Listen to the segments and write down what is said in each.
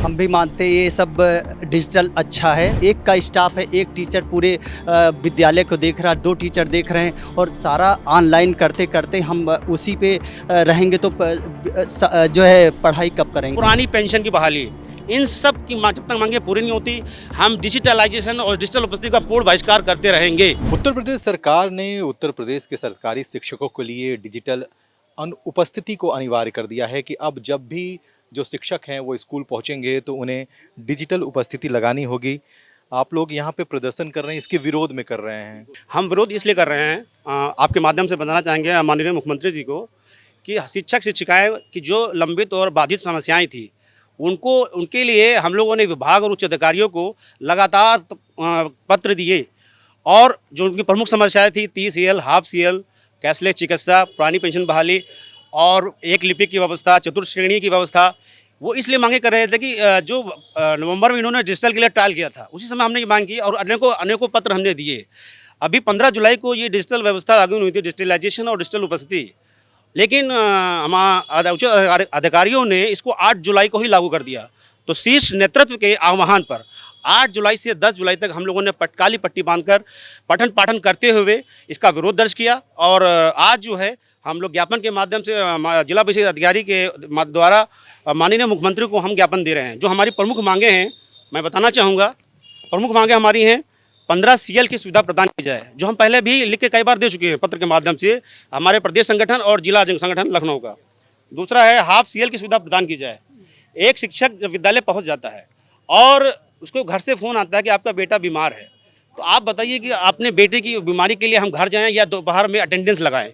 हम भी मानते हैं ये सब डिजिटल अच्छा है। एक का स्टाफ है, एक टीचर पूरे विद्यालय को देख रहा है, 2 टीचर देख रहे हैं और सारा ऑनलाइन करते करते हम उसी पे रहेंगे तो जो है पढ़ाई कब करेंगे। पुरानी पेंशन की बहाली, इन सब की जब तक मांगे पूरी नहीं होती, हम डिजिटलाइजेशन और डिजिटल उपस्थिति का पूर्ण बहिष्कार करते रहेंगे। उत्तर प्रदेश सरकार ने उत्तर प्रदेश के सरकारी शिक्षकों के लिए डिजिटल उपस्थिति को अनिवार्य कर दिया है कि अब जब भी जो शिक्षक हैं वो स्कूल पहुंचेंगे तो उन्हें डिजिटल उपस्थिति लगानी होगी। आप लोग यहाँ पे प्रदर्शन कर रहे हैं, इसके विरोध में कर रहे हैं। हम विरोध इसलिए कर रहे हैं, आपके माध्यम से बताना चाहेंगे माननीय मुख्यमंत्री जी को कि शिक्षक शिक्षिकाएं की जो लंबित और बाधित समस्याएं थी उनके लिए हम लोगों ने विभाग और उच्च अधिकारियों को लगातार पत्र दिए और जो उनकी प्रमुख समस्याएं थी 30 CL, हाफ CL, कैशलेस चिकित्सा, पुरानी पेंशन बहाली और एक लिपिक की व्यवस्था, चतुर्थ श्रेणी की व्यवस्था, वो इसलिए मांगे कर रहे थे कि जो नवंबर में इन्होंने डिजिटल के लिए ट्रायल किया था उसी समय हमने ये मांग की और अनेकों पत्र हमने दिए। अभी 15 जुलाई को ये डिजिटल व्यवस्था लागू हुई थी, डिजिटलाइजेशन और डिजिटल उपस्थिति, लेकिन हमारे उच्च अधिकारियों ने इसको 8 जुलाई को ही लागू कर दिया। तो शीर्ष नेतृत्व के आह्वान पर 8 जुलाई से 10 जुलाई तक हम लोगों ने काली पट्टी बांधकर पठन पाठन करते हुए इसका विरोध दर्ज किया और आज जो है हम लोग ज्ञापन के माध्यम से जिला विशेष अधिकारी के द्वारा माननीय मुख्यमंत्री को हम ज्ञापन दे रहे हैं। जो हमारी प्रमुख मांगे हैं मैं बताना चाहूँगा, प्रमुख मांगे हमारी हैं 15 CL की सुविधा प्रदान की जाए, जो हम पहले भी लिख के कई बार दे चुके हैं पत्र के माध्यम से हमारे प्रदेश संगठन और जिला संगठन लखनऊ का। दूसरा है हाफ CL की सुविधा प्रदान की जाए। एक शिक्षक जब विद्यालय पहुंच जाता है और उसको घर से फ़ोन आता है कि आपका बेटा बीमार है, तो आप बताइए कि अपने बेटे की बीमारी के लिए हम घर जाएं या दोपहर में अटेंडेंस लगाएं।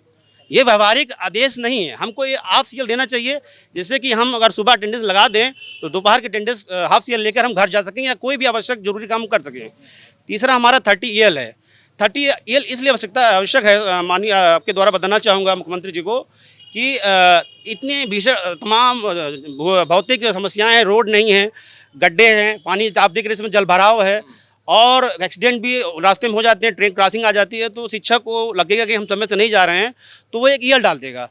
ये व्यवहारिक आदेश नहीं है। हमको ये हाफ CL देना चाहिए, जैसे कि हम अगर सुबह अटेंडेंस लगा दें तो दोपहर की अटेंडेंस हाफ CL लेकर हम घर जा सकें या कोई भी आवश्यक जरूरी काम कर सकें। तीसरा हमारा 30 EL है। 30 EL इसलिए आवश्यक है, माननीय आपके द्वारा बताना चाहूँगा मुख्यमंत्री जी को कि इतने भीषण तमाम भौतिक समस्याएं हैं, रोड नहीं है, गड्ढे हैं, पानी आप देख रहे हैं इसमें जल भराव है और एक्सीडेंट भी रास्ते में हो जाते हैं, ट्रेन क्रॉसिंग आ जाती है, तो शिक्षक को लगेगा कि हम समय से नहीं जा रहे हैं तो वो एक EL डाल देगा,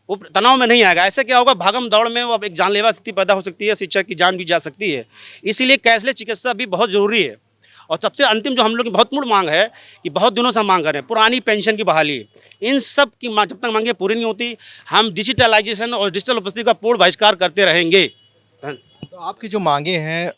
वो तनाव में नहीं आएगा। ऐसे क्या होगा, भागम दौड़ में वो अब एक जानलेवा स्थिति पैदा हो सकती है, शिक्षक की जान भी जा सकती है। इसीलिए कैशलेस चिकित्सा भी बहुत ज़रूरी है। और सबसे अंतिम जो हम लोग की बहुत मूल मांग है कि बहुत दिनों से हम मांग कर रहे हैं, पुरानी पेंशन की बहाली, इन सब की जब तक मांगे पूरी नहीं होती, हम डिजिटलाइजेशन और डिजिटल उपस्थिति का पूर्ण बहिष्कार करते रहेंगे। तो आपकी जो मांगे हैं,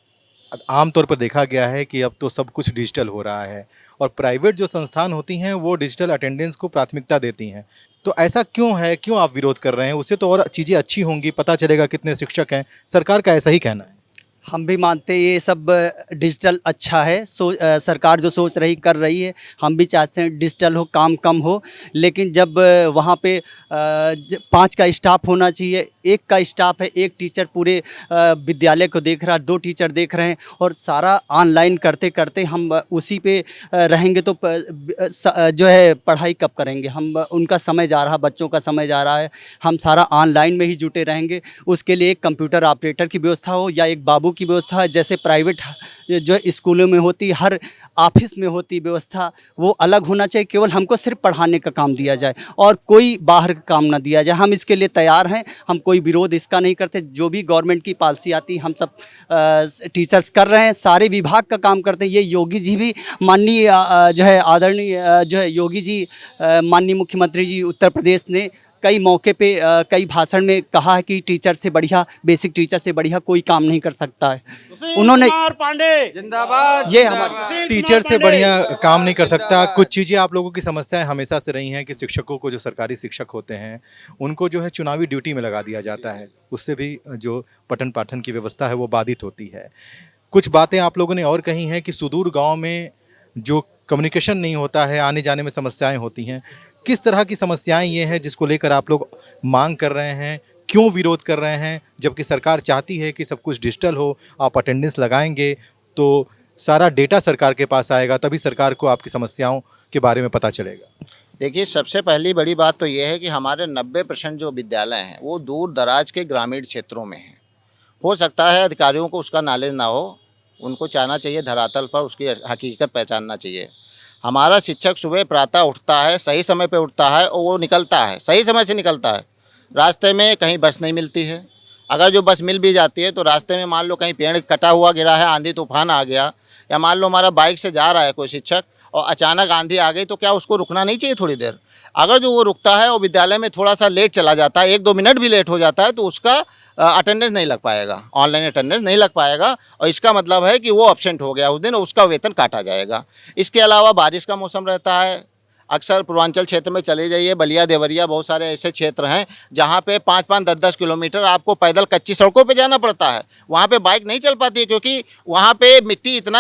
आमतौर पर देखा गया है कि अब तो सब कुछ डिजिटल हो रहा है और प्राइवेट जो संस्थान होती हैं वो डिजिटल अटेंडेंस को प्राथमिकता देती हैं, तो ऐसा क्यों है, क्यों आप विरोध कर रहे हैं? उससे तो और चीज़ें अच्छी होंगी, पता चलेगा कितने शिक्षक हैं। सरकार का ऐसा ही कहना है। हम भी मानते हैं ये सब डिजिटल अच्छा है। सरकार जो सोच रही कर रही है, हम भी चाहते हैं डिजिटल हो, काम कम हो, लेकिन जब वहाँ पे 5 का स्टाफ होना चाहिए, एक का स्टाफ है, एक टीचर पूरे विद्यालय को देख रहा है, 2 टीचर देख रहे हैं और सारा ऑनलाइन करते करते हम उसी पे रहेंगे तो जो है पढ़ाई कब करेंगे। हम उनका समय जा रहा, बच्चों का समय जा रहा है, हम सारा ऑनलाइन में ही जुटे रहेंगे। उसके लिए एक कंप्यूटर ऑपरेटर की व्यवस्था हो या एक बाबू की व्यवस्था, जैसे प्राइवेट जो स्कूलों में होती, हर ऑफिस में होती व्यवस्था, वो अलग होना चाहिए। केवल हमको सिर्फ पढ़ाने का काम दिया जाए और कोई बाहर का काम ना दिया जाए। हम इसके लिए तैयार हैं, हम कोई विरोध इसका नहीं करते। जो भी गवर्नमेंट की पॉलिसी आती हम सब टीचर्स कर रहे हैं, सारे विभाग का काम करते हैं। ये योगी जी भी माननीय जो है आदरणीय जो है योगी जी माननीय मुख्यमंत्री जी उत्तर प्रदेश ने कई मौके पे कई भाषण में कहा है कि टीचर से बढ़िया, बेसिक टीचर से बढ़िया कोई काम नहीं कर सकता है। उन्होंने जिंदाबाद, ये हमारे टीचर से बढ़िया काम नहीं कर सकता। कुछ चीज़ें आप लोगों की समस्याएं हमेशा से रही हैं कि शिक्षकों को, जो सरकारी शिक्षक होते हैं उनको जो है चुनावी ड्यूटी में लगा दिया जाता है, उससे भी जो पठन पाठन की व्यवस्था है वो बाधित होती है। कुछ बातें आप लोगों ने और कही हैं कि सुदूर गाँव में जो कम्युनिकेशन नहीं होता है, आने जाने में समस्याएँ होती हैं। किस तरह की समस्याएं ये हैं जिसको लेकर आप लोग मांग कर रहे हैं, क्यों विरोध कर रहे हैं, जबकि सरकार चाहती है कि सब कुछ डिजिटल हो, आप अटेंडेंस लगाएंगे तो सारा डेटा सरकार के पास आएगा, तभी सरकार को आपकी समस्याओं के बारे में पता चलेगा। देखिए, सबसे पहली बड़ी बात तो ये है कि हमारे 90% जो विद्यालय हैं वो दूर दराज के ग्रामीण क्षेत्रों में हैं। हो सकता है अधिकारियों को उसका नॉलेज ना हो, उनको चाहना चाहिए धरातल पर उसकी हकीकत पहचानना चाहिए। हमारा शिक्षक सुबह प्रातः उठता है, सही समय पे उठता है और वो निकलता है, सही समय से निकलता है। रास्ते में कहीं बस नहीं मिलती है, अगर जो बस मिल भी जाती है तो रास्ते में मान लो कहीं पेड़ कटा हुआ गिरा है, आंधी तूफान आ गया, या मान लो हमारा बाइक से जा रहा है कोई शिक्षक और अचानक आंधी आ गई, तो क्या उसको रुकना नहीं चाहिए थोड़ी देर? अगर जो वो रुकता है और विद्यालय में थोड़ा सा लेट चला जाता है, 1-2 मिनट भी लेट हो जाता है, तो उसका अटेंडेंस नहीं लग पाएगा, ऑनलाइन अटेंडेंस नहीं लग पाएगा, और इसका मतलब है कि वो एब्सेंट हो गया उस दिन और उसका वेतन काटा जाएगा। इसके अलावा बारिश का मौसम रहता है, अक्सर पूर्वांचल क्षेत्र में चले जाइए, बलिया देवरिया, बहुत सारे ऐसे क्षेत्र हैं जहाँ पे 5-5, 10-10 किलोमीटर आपको पैदल कच्ची सड़कों पे जाना पड़ता है। वहाँ पे बाइक नहीं चल पाती है, क्योंकि वहाँ पे मिट्टी इतना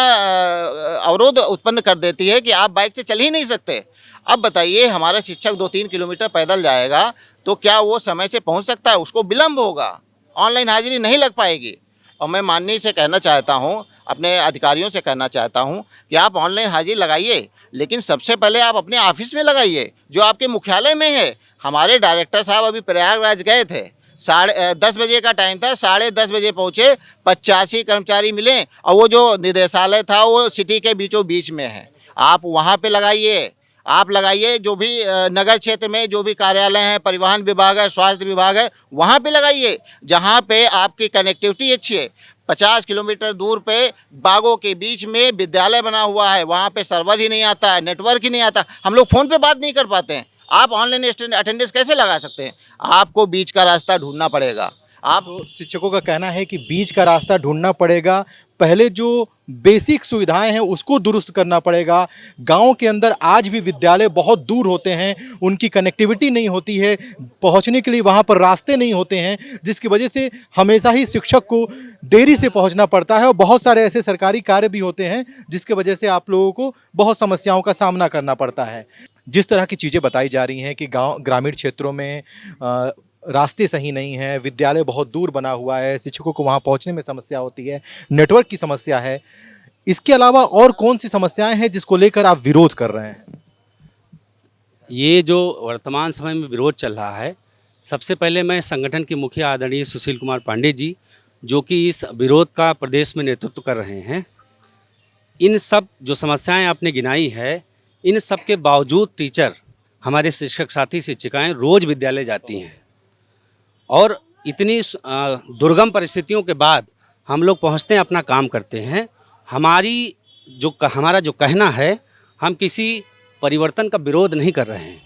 अवरोध उत्पन्न कर देती है कि आप बाइक से चल ही नहीं सकते। अब बताइए, हमारा शिक्षक 2-3 किलोमीटर पैदल जाएगा तो क्या वो समय से पहुँच सकता है? उसको विलम्ब होगा, ऑनलाइन हाजिरी नहीं लग पाएगी। और मैं माननीय से कहना चाहता हूँ, अपने अधिकारियों से कहना चाहता हूँ कि आप ऑनलाइन हाजिरी लगाइए, लेकिन सबसे पहले आप अपने ऑफिस में लगाइए जो आपके मुख्यालय में है। हमारे डायरेक्टर साहब अभी प्रयागराज गए थे, 10:30 बजे का टाइम था, 10:30 बजे पहुँचे, 85 कर्मचारी मिले, और वो जो निदेशालय था वो सिटी के बीचों बीच में है। आप वहाँ पे लगाइए, आप लगाइए, जो भी नगर क्षेत्र में जो भी कार्यालय हैं, परिवहन विभाग है, स्वास्थ्य विभाग है, वहाँ पे लगाइए जहाँ पे आपकी कनेक्टिविटी अच्छी है। 50 किलोमीटर दूर पे बागों के बीच में विद्यालय बना हुआ है, वहाँ पे सर्वर ही नहीं आता है, नेटवर्क ही नहीं आता, हम लोग फ़ोन पे बात नहीं कर पाते हैं। आप ऑनलाइन अटेंडेंस कैसे लगा सकते हैं? आपको बीच का रास्ता ढूंढना पड़ेगा। आप तो शिक्षकों का कहना है कि बीच का रास्ता ढूंढना पड़ेगा, पहले जो बेसिक सुविधाएं हैं उसको दुरुस्त करना पड़ेगा। गांव के अंदर आज भी विद्यालय बहुत दूर होते हैं, उनकी कनेक्टिविटी नहीं होती है, पहुंचने के लिए वहां पर रास्ते नहीं होते हैं, जिसकी वजह से हमेशा ही शिक्षक को देरी से पहुंचना पड़ता है। और बहुत सारे ऐसे सरकारी कार्य भी होते हैं जिसकी वजह से आप लोगों को बहुत समस्याओं का सामना करना पड़ता है। जिस तरह की चीज़ें बताई जा रही हैं कि ग्रामीण क्षेत्रों में रास्ते सही नहीं हैं, विद्यालय बहुत दूर बना हुआ है, शिक्षकों को वहाँ पहुँचने में समस्या होती है, नेटवर्क की समस्या है, इसके अलावा और कौन सी समस्याएं हैं जिसको लेकर आप विरोध कर रहे हैं? ये जो वर्तमान समय में विरोध चल रहा है, सबसे पहले मैं संगठन के मुखिया आदरणीय सुशील कुमार पांडे जी, जो कि इस विरोध का प्रदेश में नेतृत्व कर रहे हैं, इन सब जो समस्याएं आपने गिनाई है, इन सब के बावजूद टीचर, हमारे शिक्षक साथी शिक्षिकाएं रोज़ विद्यालय जाती हैं, और इतनी दुर्गम परिस्थितियों के बाद हम लोग पहुंचते हैं, अपना काम करते हैं। हमारा जो कहना है, हम किसी परिवर्तन का विरोध नहीं कर रहे हैं।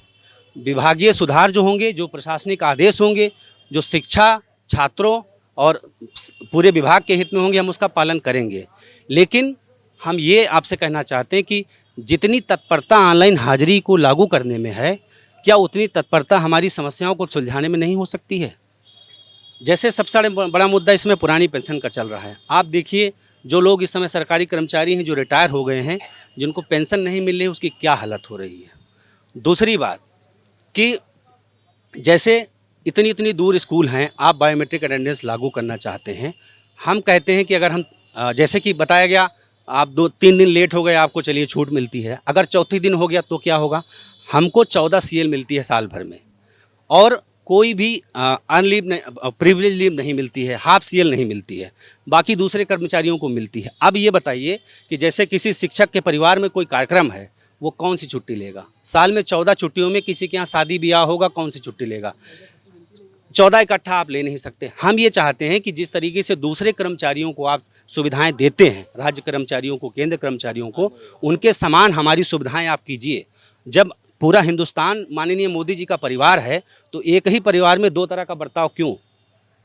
विभागीय सुधार जो होंगे, जो प्रशासनिक आदेश होंगे, जो शिक्षा छात्रों और पूरे विभाग के हित में होंगे, हम उसका पालन करेंगे। लेकिन हम ये आपसे कहना चाहते हैं कि जितनी तत्परता ऑनलाइन हाजिरी को लागू करने में है, क्या उतनी तत्परता हमारी समस्याओं को सुलझाने में नहीं हो सकती है? जैसे सबसे बड़ा मुद्दा इसमें पुरानी पेंशन का चल रहा है। आप देखिए, जो लोग इस समय सरकारी कर्मचारी हैं, जो रिटायर हो गए हैं, जिनको पेंशन नहीं मिल रही, उसकी क्या हालत हो रही है। दूसरी बात कि जैसे इतनी दूर स्कूल हैं, आप बायोमेट्रिक अटेंडेंस लागू करना चाहते हैं। हम कहते हैं कि अगर हम जैसे कि बताया गया, आप 2-3 दिन लेट हो गए, आपको चलिए छूट मिलती है। अगर चौथे दिन हो गया तो क्या होगा? हमको 14 CL मिलती है साल भर में, और कोई भी अनलीव प्रिविलेज लीव नहीं मिलती है, हाफ CL नहीं मिलती है, बाकी दूसरे कर्मचारियों को मिलती है। अब ये बताइए कि जैसे किसी शिक्षक के परिवार में कोई कार्यक्रम है, वो कौन सी छुट्टी लेगा? साल में 14 छुट्टियों में किसी के यहाँ शादी ब्याह होगा, कौन सी छुट्टी लेगा? 14 इकट्ठा आप ले नहीं सकते। हम ये चाहते हैं कि जिस तरीके से दूसरे कर्मचारियों को आप सुविधाएं देते हैं, राज्य कर्मचारियों को, केंद्र कर्मचारियों को, उनके समान हमारी सुविधाएं आप कीजिए। जब पूरा हिंदुस्तान माननीय मोदी जी का परिवार है, तो एक ही परिवार में 2 तरह का बर्ताव क्यों?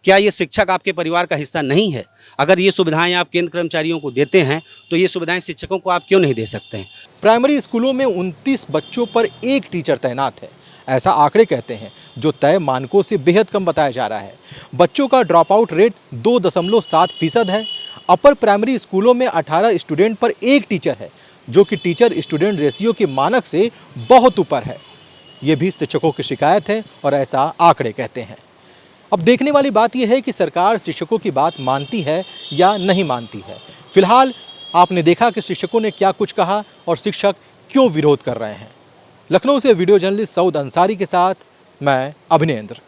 क्या ये शिक्षक आपके परिवार का हिस्सा नहीं है? अगर ये सुविधाएं आप केंद्र कर्मचारियों को देते हैं, तो ये सुविधाएं शिक्षकों को आप क्यों नहीं दे सकते हैं? प्राइमरी स्कूलों में 29 बच्चों पर 1 टीचर तैनात है, ऐसा आंकड़े कहते हैं, जो तय मानकों से बेहद कम बताया जा रहा है। बच्चों का ड्रॉप आउट रेट 2.7% है। अपर प्राइमरी स्कूलों में 18 स्टूडेंट पर 1 टीचर है, जो कि टीचर स्टूडेंट रेशियो के मानक से बहुत ऊपर है। ये भी शिक्षकों की शिकायत है और ऐसा आंकड़े कहते हैं। अब देखने वाली बात यह है कि सरकार शिक्षकों की बात मानती है या नहीं मानती है। फिलहाल आपने देखा कि शिक्षकों ने क्या कुछ कहा और शिक्षक क्यों विरोध कर रहे हैं। लखनऊ से वीडियो जर्नलिस्ट सऊद अंसारी के साथ मैं अभिनेंद्र।